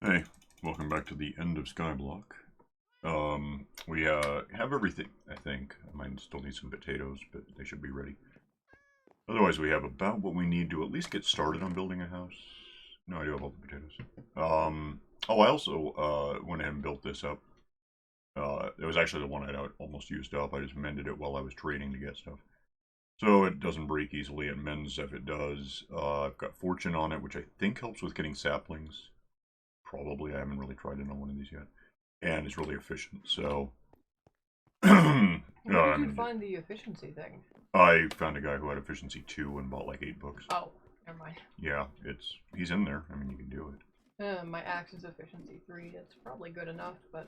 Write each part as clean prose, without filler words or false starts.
Hey, welcome back to the end of Skyblock. We have everything, I think. I might still need some potatoes, but they should be ready. Otherwise, we have about what we need to at least get started on building a house. No, I do have all the potatoes. I also went ahead and built this up. It was actually the one I'd almost used up. I just mended it while I was trading to get stuff. So it doesn't break easily. It mends if it does. I've got Fortune on it, which I think helps with getting saplings. Probably. I haven't really tried it on one of these yet. And it's really efficient, so... Where did you find the efficiency thing? I found a guy who had efficiency 2 and bought like 8 books. Oh, never mind. Yeah, he's in there. I mean, you can do it. My axe is efficiency 3. It's probably good enough, but...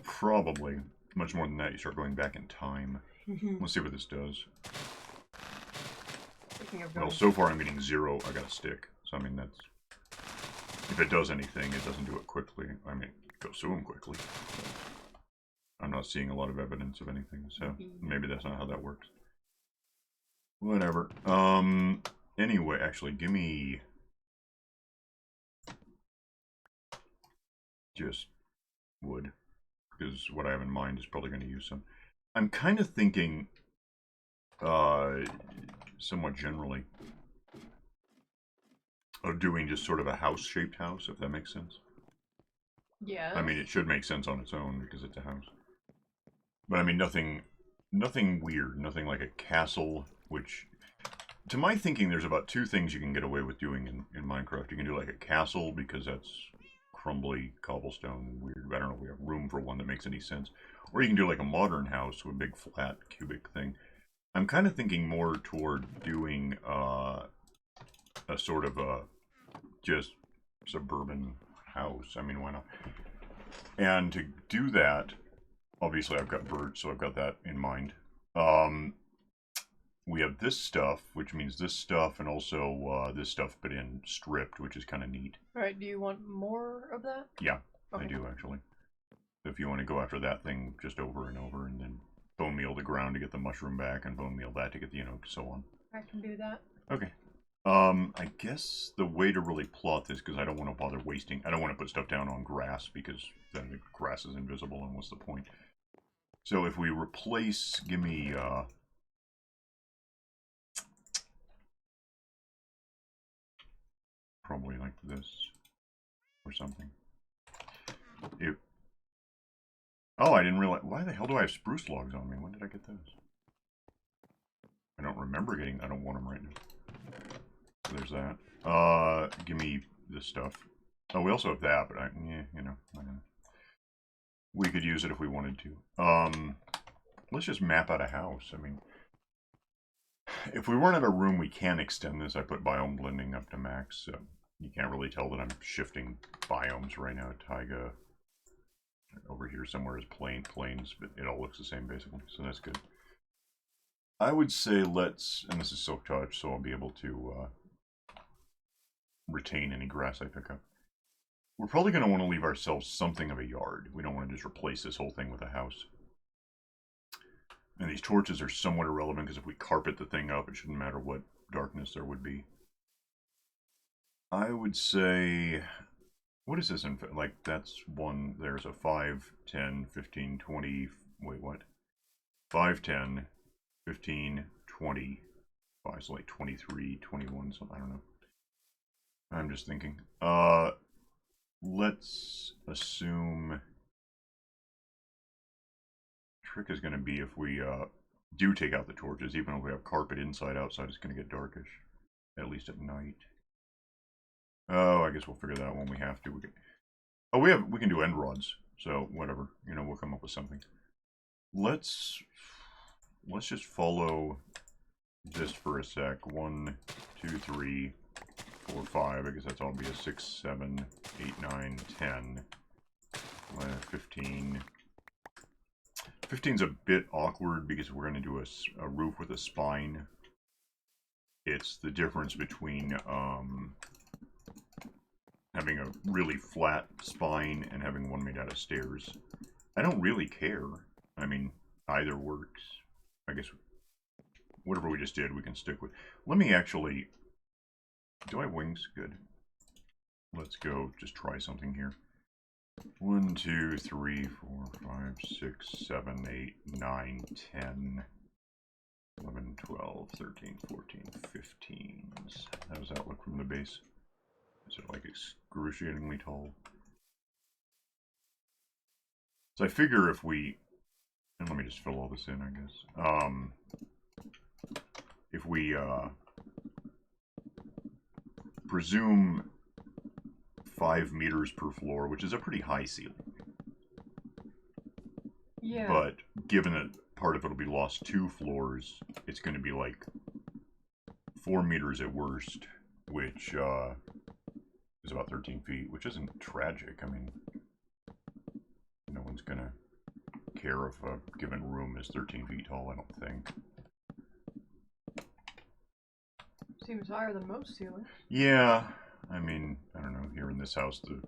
Probably. Much more than that, you start going back in time. Let's see what this does. Well, so far I'm getting 0. I got a stick. So, I mean, that's... If it does anything, it doesn't do it quickly. I mean, it goes through them quickly. I'm not seeing a lot of evidence of anything, so maybe that's not how that works. Whatever. Anyway, actually, give me... just wood. Because what I have in mind is probably going to use some. I'm kind of thinking, somewhat generally, of doing just sort of a house-shaped house, if that makes sense. Yeah. I mean, it should make sense on its own because it's a house. But I mean, nothing weird, nothing like a castle, which, to my thinking, there's about 2 things you can get away with doing in Minecraft. You can do like a castle, because that's crumbly cobblestone weird. I don't know if we have room for one that makes any sense. Or you can do like a modern house with a big flat cubic thing. I'm kind of thinking more toward doing a sort of a just suburban house. I mean, why not? And to do that, obviously I've got birds, so I've got that in mind. We have this stuff, which means this stuff, and also this stuff, but in stripped, which is kind of neat. Alright, do you want more of that? Yeah, okay. I do, actually. So if you want to go after that thing just over and over, and then bone meal the ground to get the mushroom back, and bone meal that to get the, so on. I can do that. Okay. I guess the way to really plot this, because I don't want to bother wasting, I don't want to put stuff down on grass, because then the grass is invisible, and what's the point? So if we replace, give me, probably like this, or something. Oh, I didn't realize, why the hell do I have spruce logs on me? When did I get those? I don't remember getting, I don't want them right now. So there's that. Give me this stuff. Oh, we also have that, but yeah, we could use it if we wanted to. Let's just map out a house. I mean, if we weren't at a room, we can extend this. I put biome blending up to max, so you can't really tell that I'm shifting biomes right now. Taiga over here somewhere is plains, but it all looks the same basically, so that's good. I would say let's, and this is silk touch, so I'll be able to retain any grass I pick up. We're probably going to want to leave ourselves something of a yard. We don't want to just replace this whole thing with a house. And these torches are somewhat irrelevant, because if we carpet the thing up, it shouldn't matter what darkness there would be. I would say, what is this in, like, that's one, there's a 5, 10, 15, 20, wait, what? 5, 10, 15, 20, 5, so like 23, 21, something, I don't know. I'm just thinking. Let's assume trick is going to be if we do take out the torches, even if we have carpet inside, outside, it's going to get darkish, at least at night. Oh, I guess we'll figure that out when we have to. We can do end rods, so whatever, we'll come up with something. Let's just follow this for a sec. 1, 2, 3, 4, 5. I guess that's all be a 6, 7, 8, 9, 10, 15. 15's a bit awkward because we're going to do a roof with a spine. It's the difference between having a really flat spine and having one made out of stairs. I don't really care. I mean, either works. I guess whatever we just did, we can stick with. Let me actually... Do I have wings? Good. let's go just try something here. 1, 2, 3, 4, 5, 6, 7, 8, 9, 10, 11, 12, 13, 14, 15. How does that look from the base? Is it like excruciatingly tall? So I figure if we, and let me just fill all this in, I guess. If we presume 5 meters per floor, which is a pretty high ceiling. Yeah. But given that part of it will be lost 2 floors, it's going to be like 4 meters at worst, which is about 13 feet, which isn't tragic. I mean, no one's going to care if a given room is 13 feet tall, I don't think. Seems higher than most ceilings. Yeah, I mean, I don't know, here in this house, the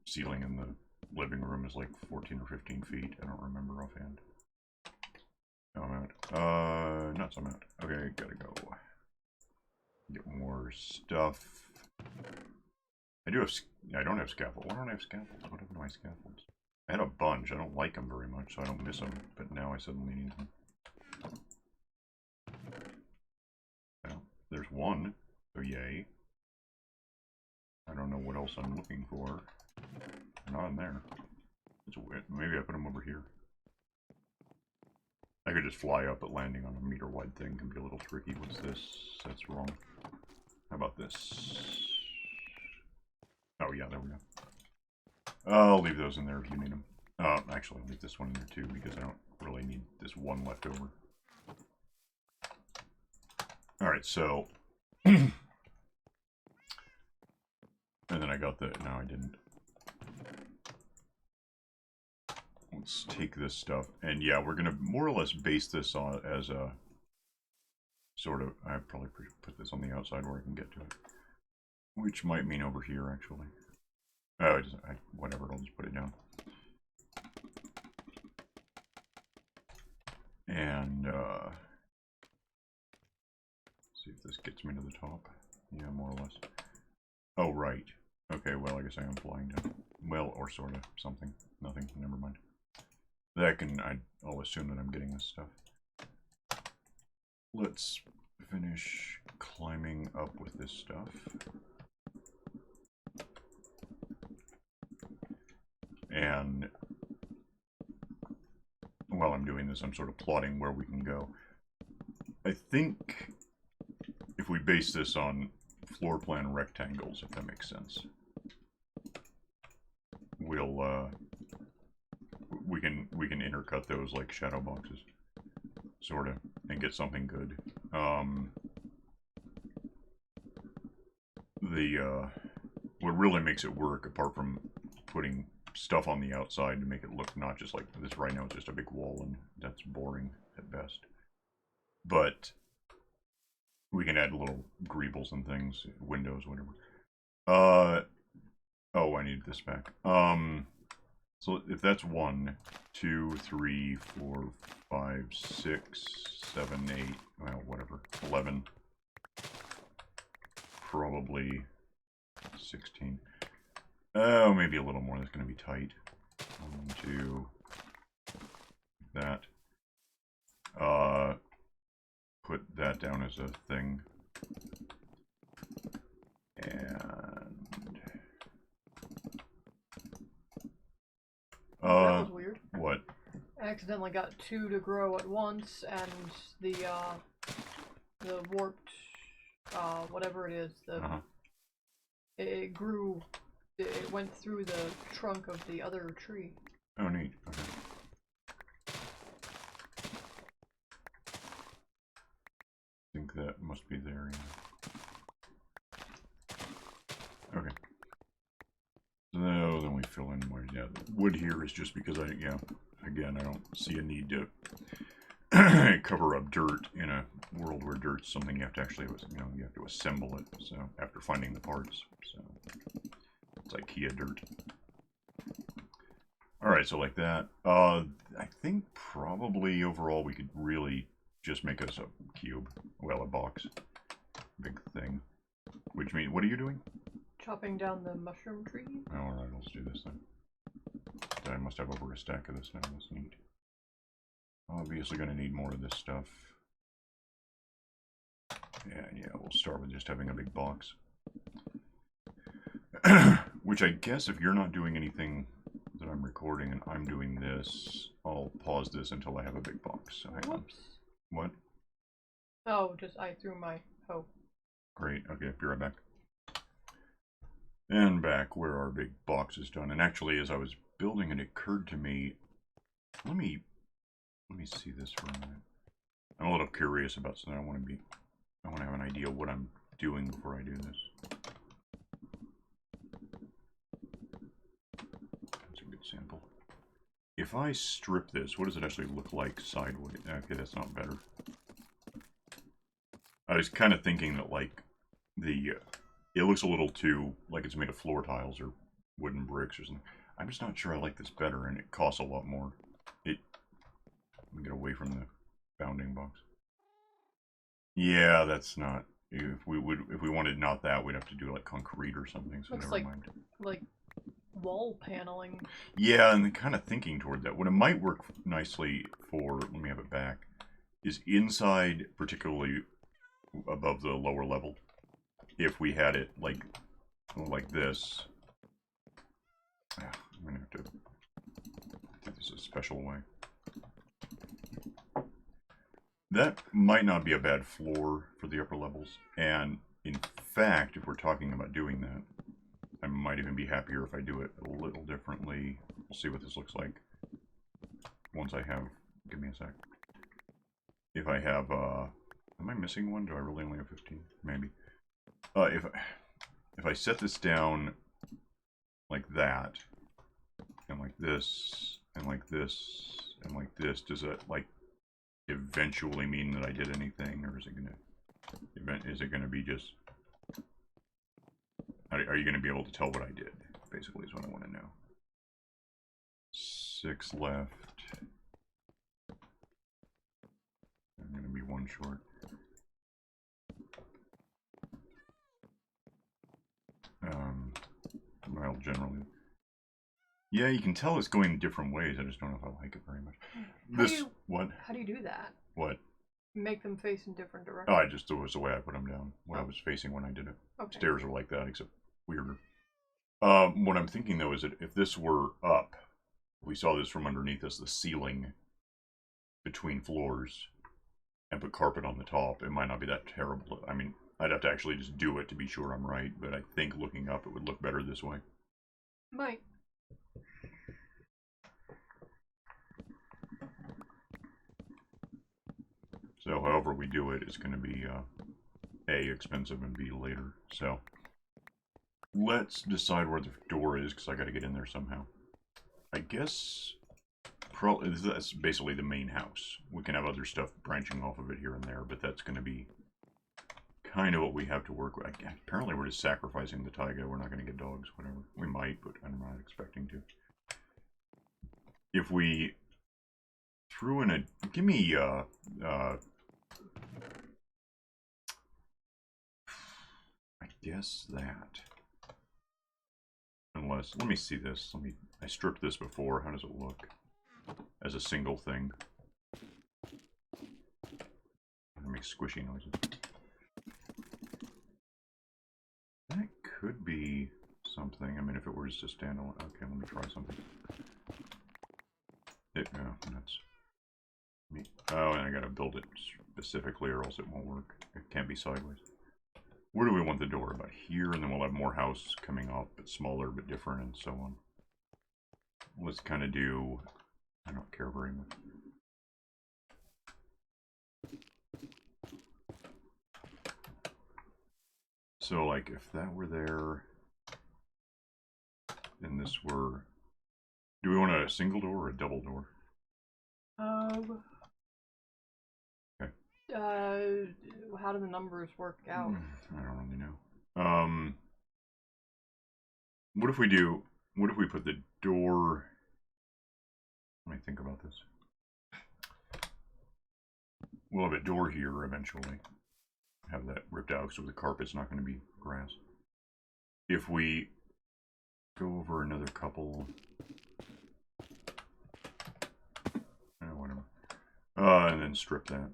ceiling in the living room is like 14 or 15 feet. I don't remember offhand. No, I'm out. Nuts, I'm out. Okay, gotta go. Get more stuff. I don't have scaffold. Why don't I have scaffolds? What happened to my scaffolds? I had a bunch. I don't like them very much, so I don't miss them. But now I suddenly need them. Well, there's one. So yay. I don't know what else I'm looking for. Not in there. It's weird. Maybe I put them over here. I could just fly up, but landing on a meter-wide thing can be a little tricky. What's this? That's wrong. How about this? Oh yeah, there we go. I'll leave those in there if you need them. Actually, I'll leave this one in there too, because I don't really need this one left over. Alright, so... and then I got the... No, I didn't. Let's take this stuff. And yeah, we're going to more or less base this on as a... sort of... I probably put this on the outside where I can get to it. Which might mean over here, actually. Oh, whatever, I'll just put it down. And, see if this gets me to the top. Yeah, more or less. Oh, right. Okay, well, I guess I am flying down. Well, or sort of, something. Nothing, never mind. I'll assume that I'm getting this stuff. Let's finish climbing up with this stuff. And while I'm doing this, I'm sort of plotting where we can go. I think if we base this on floor plan rectangles, if that makes sense, we can intercut those like shadow boxes, sort of, and get something good. What really makes it work, apart from putting stuff on the outside to make it look not just like this right now, it's just a big wall, and that's boring at best. But we can add little greebles and things, windows, whatever. Oh, I need this back. So if that's 1, 2, 3, 4, 5, 6, 7, 8, well, whatever, 11, probably 16. Oh, maybe a little more. That's going to be tight. 1, 2, that. Put that down as a thing. And that was weird. What? I accidentally got 2 to grow at once, and the warped whatever it is, it grew. It went through the trunk of the other tree. Oh, neat. Okay. I think that must be there, yeah. Okay. So then we fill in more. Yeah, the wood here is just because again, I don't see a need to cover up dirt in a world where dirt's something you have to actually, you have to assemble it. So after finding the parts, so it's IKEA dirt. All right, so like that. I think probably overall we could really just make us a cube, well, a box, big thing. Which means, what are you doing? Chopping down the mushroom tree. Alright, let's do this then. I must have over a stack of this now. That's neat. Obviously going to need more of this stuff. Yeah, we'll start with just having a big box. Which I guess if you're not doing anything that I'm recording and I'm doing this, I'll pause this until I have a big box. So hang on. What? Oh, just I threw my hoe. Great. Okay, be right back. And back where our big box is done. And actually, as I was building, it occurred to me. Let me see this for a minute. I'm a little curious about something. I want to have an idea of what I'm doing before I do this. That's a good sample. If I strip this, what does it actually look like sideways? Okay, that's not better. I was kind of thinking that, like, it looks a little too like it's made of floor tiles or wooden bricks or something. I'm just not sure I like this better, and it costs a lot more. Let me get away from the bounding box. Yeah, that's not. If we wanted not that, we'd have to do like concrete or something. So Looks never mind. Like wall paneling. Yeah, and kind of thinking toward that. What it might work nicely for, let me have it back, is inside, particularly above the lower level. If we had it like this. I'm gonna have to do this a special way. That might not be a bad floor for the upper levels, and in fact, if we're talking about doing that, I might even be happier if I do it a little differently. We'll see what this looks like once I have, give me a sec. If I have, am I missing one? Do I really only have 15? Maybe. If I set this down like that, and like this, and like this, and like this, does that, like, eventually mean that I did anything, or is it gonna be just, are you gonna be able to tell what I did, basically is what I want to know. 6 left. I'm gonna be 1 short. Well, generally, yeah, you can tell it's going different ways. I just don't know if I like it very much. What? How do you do that? What? Make them face in different Oh, directions. it was the way I put them down. What I was facing when I did it. Okay. Stairs are like that, except weirder. What I'm thinking though is that if this were up, we saw this from underneath us, the ceiling between floors, and put carpet on the top, it might not be that terrible. I mean, I'd have to actually just do it to be sure I'm right, but I think looking up it would look better this way. Might. So however we do it, it's going to be A, expensive, and B, later. So let's decide where the door is, because I got to get in there somehow. I guess that's basically the main house. We can have other stuff branching off of it here and there, but that's going to be kind of what we have to work with. Apparently we're just sacrificing the taiga. We're not going to get dogs, whatever. We might, but I'm not expecting to. If we threw in a... Give me... I guess that. Unless... Let me see this. I stripped this before. How does it look? As a single thing. It makes squishy noises. That could be something. I mean, if it were just a standalone. Okay, let me try something. That's me. Oh, and I gotta build it specifically or else it won't work. It can't be sideways. Where do we want the door? About here, and then we'll have more house coming off, but smaller, but different, and so on. Let's kind of do... I don't care very much. So, like, if that were there, and this were... Do we want a single door or a double door? Okay. How do the numbers work out? I don't really know. What if we put the door... Let me think about this. We'll have a door here eventually. have that ripped out, so the carpet's not going to be grass. If we go over another couple, whatever, and then strip that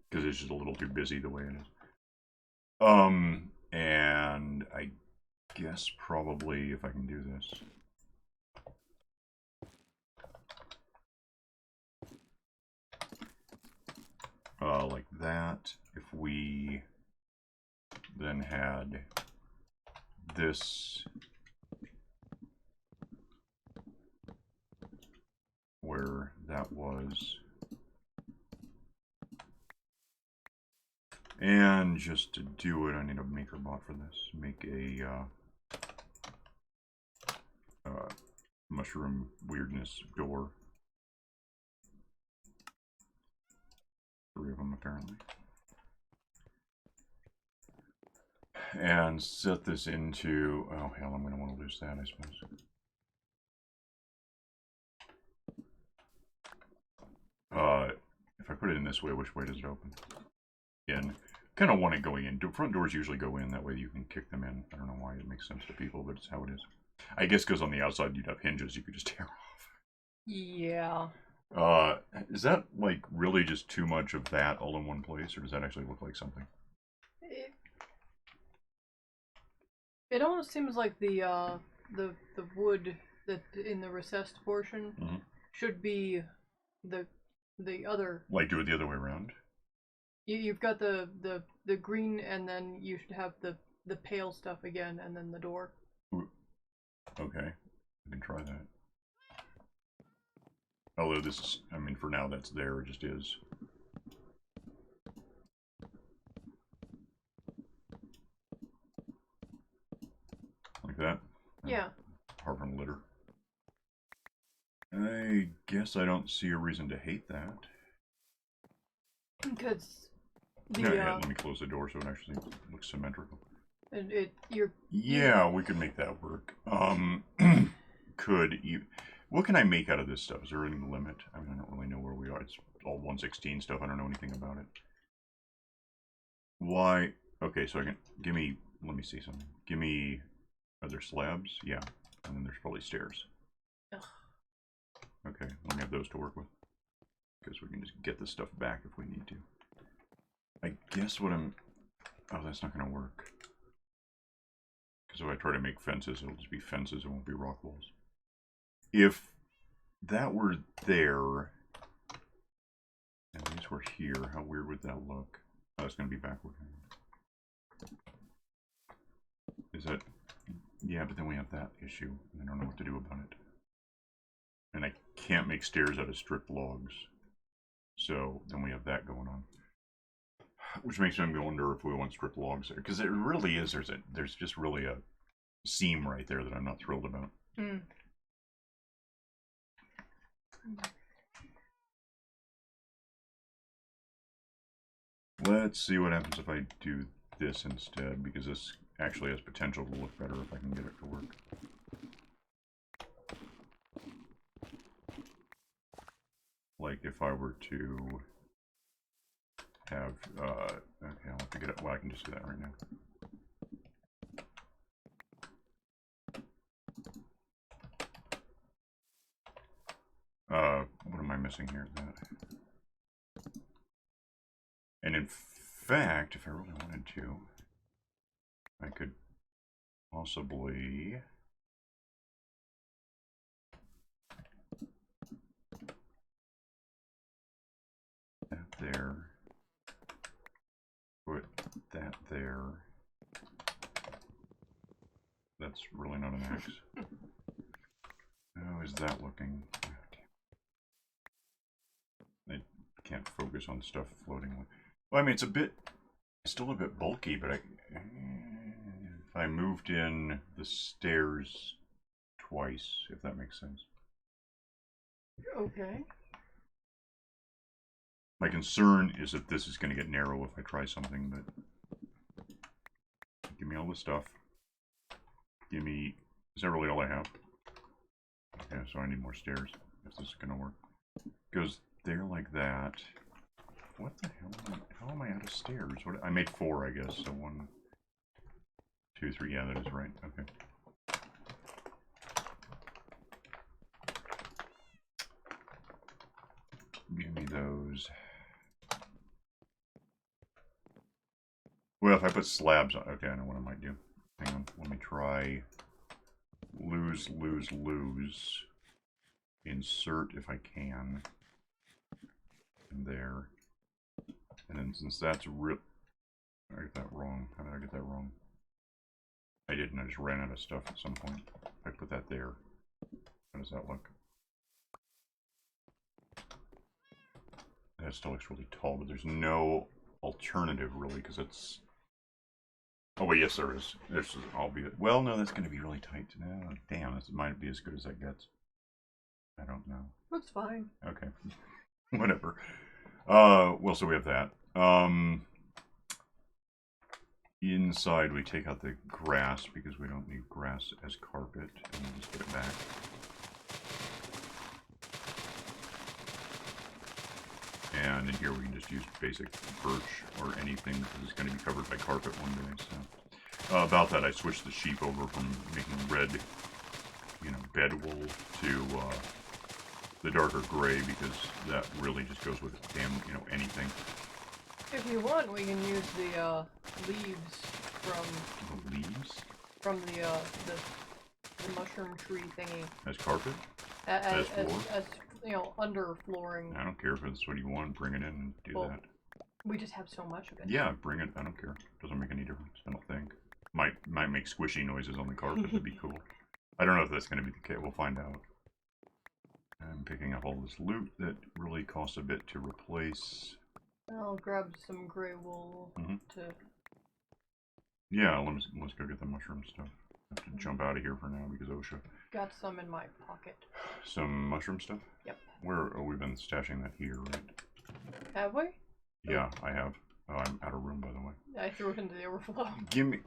because it's just a little too busy the way it is. And I guess probably if I can do this. Like that, if we then had this where that was, and just to do it I need a maker bot for this. Make a mushroom weirdness door. 3 of them apparently. And set this into, oh hell, I'm going to want to lose that, I suppose. If I put it in this way, which way does it open? Again, kind of want it going in. Front doors usually go in, that way you can kick them in. I don't know why it makes sense to people, but it's how it is. I guess because on the outside you'd have hinges you could just tear off. Yeah. Is that like really just too much of that all in one place, or does that actually look like something? It almost seems like the wood that in the recessed portion should be the other. Like do it the other way around. You've got the green, and then you should have the pale stuff again, and then the door. Ooh. Okay, I can try that. Although this is, I mean, for now that's there, it just is. Like that? Yeah. Apart from litter. I guess I don't see a reason to hate that. Because the, yeah, let me close the door so it actually looks symmetrical. And yeah, we could make that work. What can I make out of this stuff? Is there any limit? I mean, I don't really know where we are. It's all 116 stuff. I don't know anything about it. Why? Okay, so I can, let me see something. Are there slabs? Yeah. And then there's probably stairs. Ugh. Okay, let me have those to work with. Because we can just get this stuff back if we need to. I guess what I'm... Oh, that's not going to work. Because if I try to make fences, it'll just be fences, it won't be rock walls. If that were there, and these were here, how weird would that look? Oh, it's going to be backward. Is that... Yeah, but then we have that issue. I don't know what to do about it. And I can't make stairs out of stripped logs. So then we have that going on. Which makes me wonder if we want stripped logs there. Because it really is, there's just really a seam right there that I'm not thrilled about. Mm. Let's see what happens if I do this instead, because this actually has potential to look better if I can get it to work. Like if I were to have, okay, I'll have to get it, well I can just do that right now. What am I missing here? That. And in fact, if I really wanted to, I could possibly that there, put that there. That's really not an axe. How is that looking? I can't focus on stuff floating. Well, I mean, it's still a bit bulky, but if I moved in the stairs twice, if that makes sense. Okay. My concern is that this is going to get narrow if I try something, but give me all the stuff. Give me, is that really all I have? Yeah, so I need more stairs if this is going to work. Goes there like that. What the hell? How am I out of stairs? What? I made 4, I guess. So 1, 2, 3. Yeah, that is right. Okay. Give me those. Well, if I put slabs on... Okay, I know what I might do. Hang on. Let me try... Lose. Insert if I can. In there. And then since that's rip... I got that wrong. How did I get that wrong? I didn't. I just ran out of stuff at some point. I put that there. How does that look? That still looks really tall, but there's no alternative really, because it's... Oh wait, yes there is. This is albeit... Well, no, that's going to be really tight. No, damn, this might be as good as that gets. I don't know. That's fine. Okay. Whatever. Well, so we have that. Inside we take out the grass, because we don't need grass as carpet, and we'll just put it back. And in here we can just use basic birch or anything, because it's going to be covered by carpet one day. So about that, I switched the sheep over from making red, you know, bed wool to the darker gray, because that really just goes with damn, you know, anything. If you want, we can use the leaves from The leaves from the mushroom tree thingy as carpet, as floor. as you know, under flooring. I don't care if it's what you want. Bring it in and do that. We just have so much of it. Yeah, bring it. I don't care. Doesn't make any difference. I don't think. Might make squishy noises on the carpet. That'd be cool. I don't know if that's going to be the case. We'll find out. I'm picking up all this loot that really costs a bit to replace. I'll grab some gray wool to... Yeah, let's go get the mushroom stuff. I have to jump out of here for now because OSHA. Got some in my pocket. Some mushroom stuff? Yep. Where? Oh, we've been stashing that here, right? Have we? Yeah, I have. Oh, I'm out of room, by the way. I threw it into the overflow. Give me...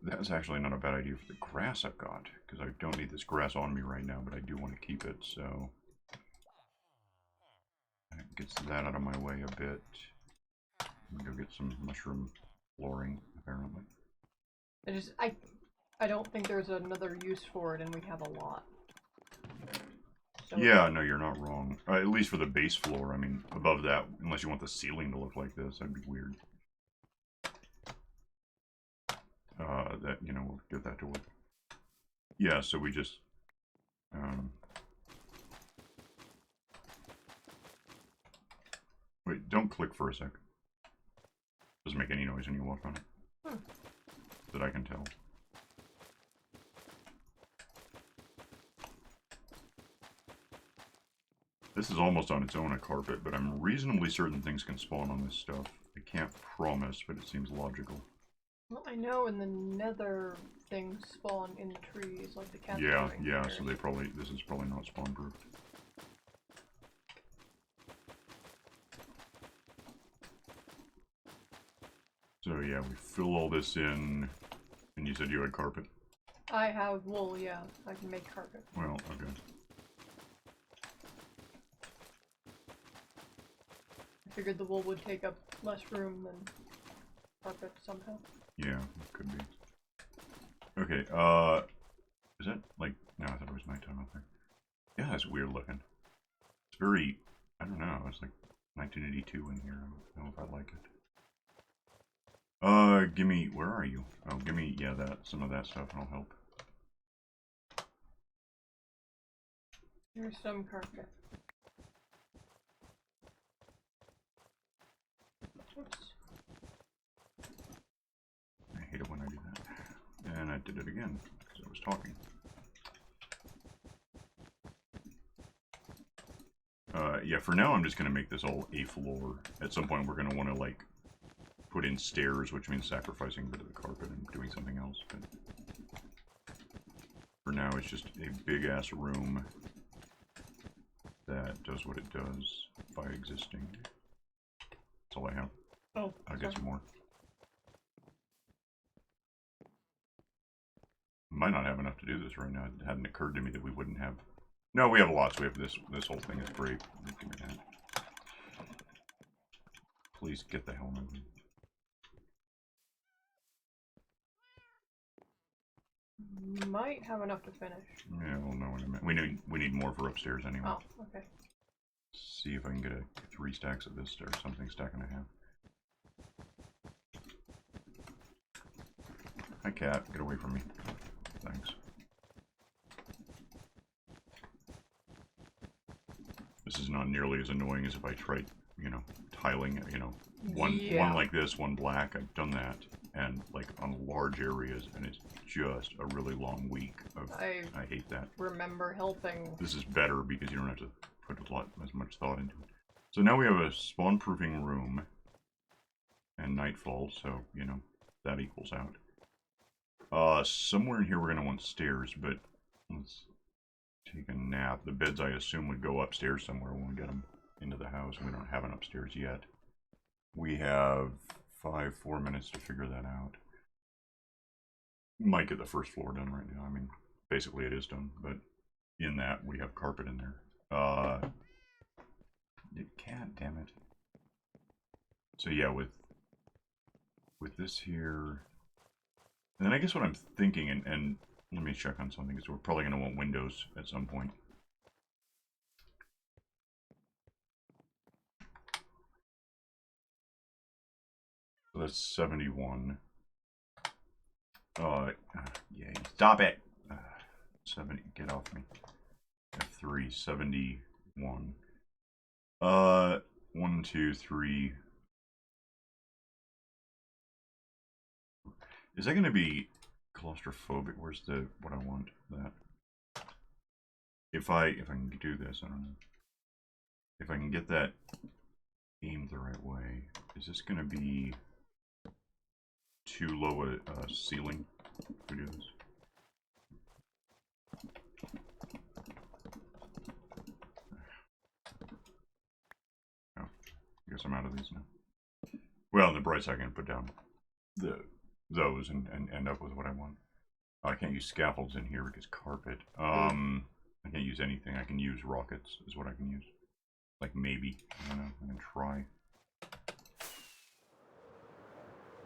That's actually not a bad idea for the grass I've got, because I don't need this grass on me right now, but I do want to keep it, so... That gets that out of my way a bit. Go get some mushroom flooring, apparently. I don't think there's another use for it, and we have a lot. So yeah, no, you're not wrong. At least for the base floor. I mean, above that, unless you want the ceiling to look like this, that'd be weird. That, you know, we'll get that to work. Yeah, so we just... Wait, don't click for a sec. Doesn't make any noise when you walk on it. That I can tell. This is almost on its own a carpet, but I'm reasonably certain things can spawn on this stuff. I can't promise, but it seems logical. Well, I know in the nether things spawn in the trees, like the cat. Yeah, so they probably, this is probably not spawn proof. So yeah, we fill all this in, and you said you had carpet? I have wool, yeah. I can make carpet. Well, okay. I figured the wool would take up less room than carpet somehow. Yeah, it could be. Okay, is that, like, no, I thought it was nighttime out there. Yeah, that's weird looking. It's very, I don't know, it's like 1982 in here. I don't know if I like it. Give me, where are you? Oh, give me, yeah, some of that stuff and I'll help. Here's some carpet. Oops. I hate it when I do that. And I did it again, because I was talking. Yeah, for now I'm just going to make this all a floor. At some point we're going to want to, like, put in stairs, which means sacrificing a bit of the carpet and doing something else. But for now it's just a big-ass room that does what it does by existing. That's all I have. Oh, I'll get some more. Might not have enough to do this right now. It hadn't occurred to me that we wouldn't have. No, we have lots. We have this whole thing is great. Give me that. please get the hell moving. Might have enough to finish. Yeah, we'll know in a minute. We need more for upstairs anyway. Oh, okay. See if I can get 3 stacks of this or something, stack and a half. Hi, cat. Get away from me. Thanks. This is not nearly as annoying as if I tried, you know, tiling, you know, one like this, one black. I've done that, and like on large areas, and it's just a really long week of. I hate that. Remember helping. This is better because you don't have to put as much thought into it. So now we have a spawn-proofing room and nightfall, so you know that equals out. Somewhere in here we're gonna want stairs, but let's take a nap. The beds I assume would go upstairs somewhere when we get them into the house. We don't have an upstairs yet. We have 4 minutes to figure that out. Might get the first floor done right now. I mean, basically it is done, but in that we have carpet in there. Cat, damn it. So yeah, with this here, and then I guess what I'm thinking, and let me check on something, because we're probably going to want windows at some point. So that's 71. Yeah, stop it! 70, get off me. F3, 71. 1, 2, 3. Is that going to be claustrophobic? Where's what I want? That. If I can do this, I don't know. If I can get that aimed the right way, is this going to be too low a ceiling to do this? Oh, I guess I'm out of these now. Well, on the bright side, I can put down those and end up with what I want. Oh, I can't use scaffolds in here because carpet. I can't use anything. I can use rockets is what I can use. Like maybe. I don't know. I can try.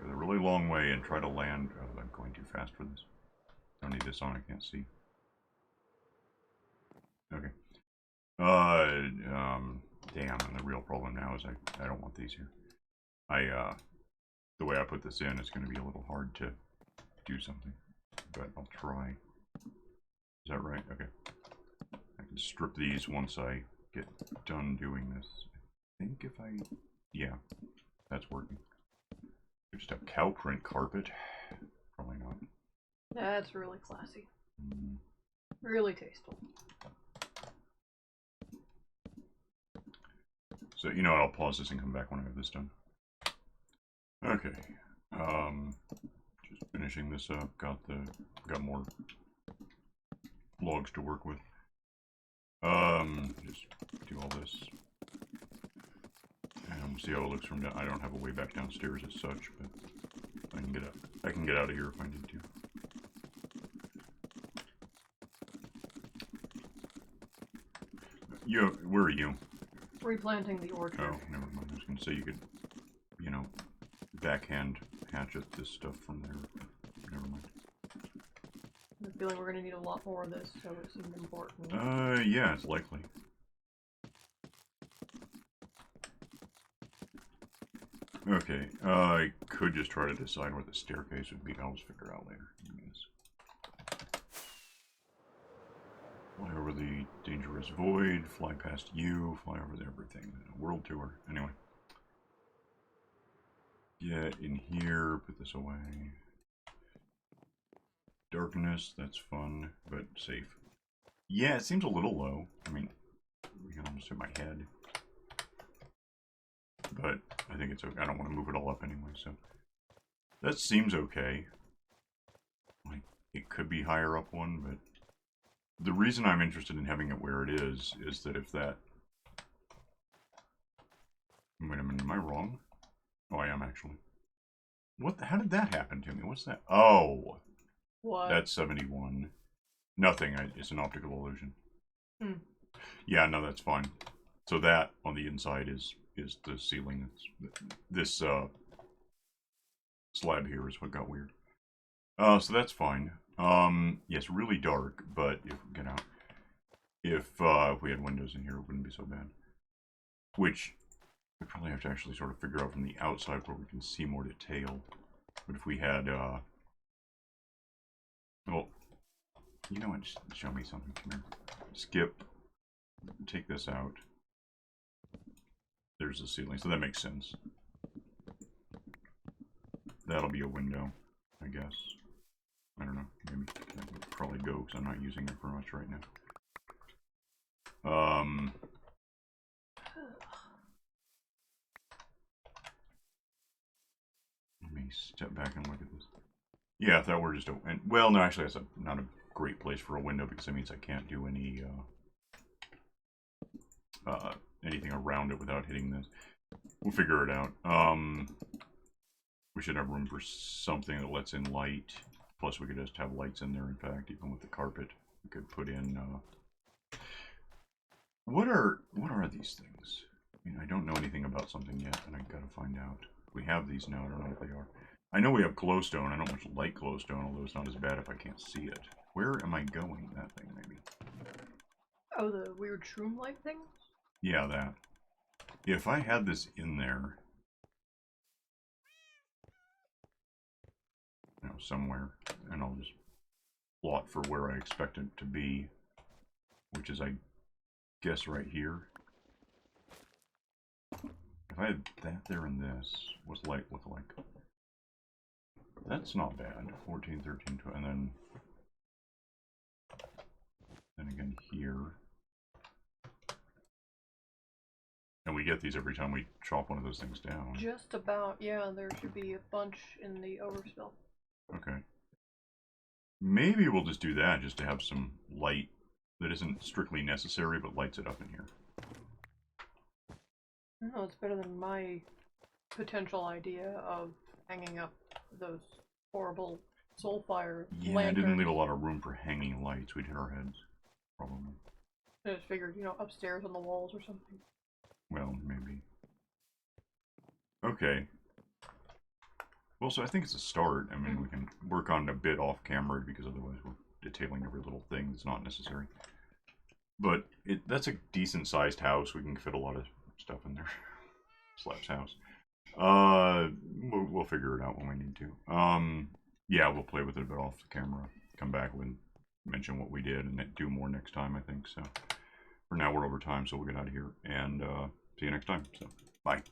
Go a really long way and try to land. Oh, I'm going too fast for this. I don't need this on. I can't see. Okay. Damn. And the real problem now is I don't want these here. The way I put this in, it's going to be a little hard to do something. But I'll try. Is that right? Okay. I can strip these once I get done doing this. I think if I... Yeah, that's working. Just have cow print carpet. Probably not. That's really classy. Really tasteful. So, you know what, I'll pause this and come back when I have this done. Okay. Just finishing this up. Got more logs to work with. Just do all this. And we'll see how it looks from down. I don't have a way back downstairs as such, but I can get out. I can get out of here if I need to. Where are you? Replanting the orchard. Oh, never mind. I was going to say you could, you know, backhand hatchet this stuff from there. Never mind. I have a feeling we're going to need a lot more of this, so it seemed important. Yeah, it's likely. Okay, I could just try to decide where the staircase would be. I'll just figure it out later. Fly over the dangerous void, fly past you, fly over everything. World tour. Anyway. Get in here, put this away. Darkness, that's fun, but safe. Yeah, it seems a little low. I mean, we can almost hit my head. But I think it's okay. I don't want to move it all up anyway, so. That seems okay. Like, it could be higher up one, but the reason I'm interested in having it where it is that if that... Wait a minute, am I wrong? Oh, I am actually. How did that happen to me? What's that? Oh! What? That's 71. Nothing, it's an optical illusion. Hmm. Yeah, no, that's fine. So that, on the inside, is is the ceiling. This slab here is what got weird. So that's fine. Yes, really dark, but if get out. If we had windows in here, it wouldn't be so bad. Which we probably have to actually sort of figure out from the outside where we can see more detail. But if we had, well, you know what? Just show me something. Come here. Skip. Take this out. There's the ceiling, so that makes sense. That'll be a window, I guess. I don't know. Maybe that would probably go because I'm not using it for much right now. Let me step back and look at this. Yeah, if that were just a... well, no, actually, that's not a great place for a window because that means I can't do any... anything around it without hitting this. We'll figure it out. We should have room for something that lets in light. Plus, we could just have lights in there, in fact, even with the carpet. We could put in... What are these things? I mean, I don't know anything about something yet, and I gotta find out. We have these now, I don't know what they are. I know we have glowstone. I don't much like glowstone, although it's not as bad if I can't see it. Where am I going? That thing, maybe. Oh, the weird shroom-like thing? Yeah, that. If I had this in there... you know, somewhere, and I'll just plot for where I expect it to be, which is, I guess, right here. If I had that there and this, what's light look like? That's not bad. 14, 13, 12, and then again here. And we get these every time we chop one of those things down. Just about, yeah, there should be a bunch in the overspill. Okay. Maybe we'll just do that, just to have some light that isn't strictly necessary, but lights it up in here. No, it's better than my potential idea of hanging up those horrible soulfire Yeah, lanterns. it didn't leave a lot of room for hanging lights. We'd hit our heads, probably. I just figured, you know, upstairs on the walls or something. Well, maybe. Okay. Well, so I think it's a start. I mean, we can work on it a bit off camera because otherwise we're detailing every little thing that's not necessary. But that's a decent sized house. We can fit a lot of stuff in there. Slap's house. We'll figure it out when we need to. Yeah, we'll play with it a bit off the camera. Come back and mention what we did and do more next time, I think. So for now, we're over time, so we'll get out of here and see you next time. So bye.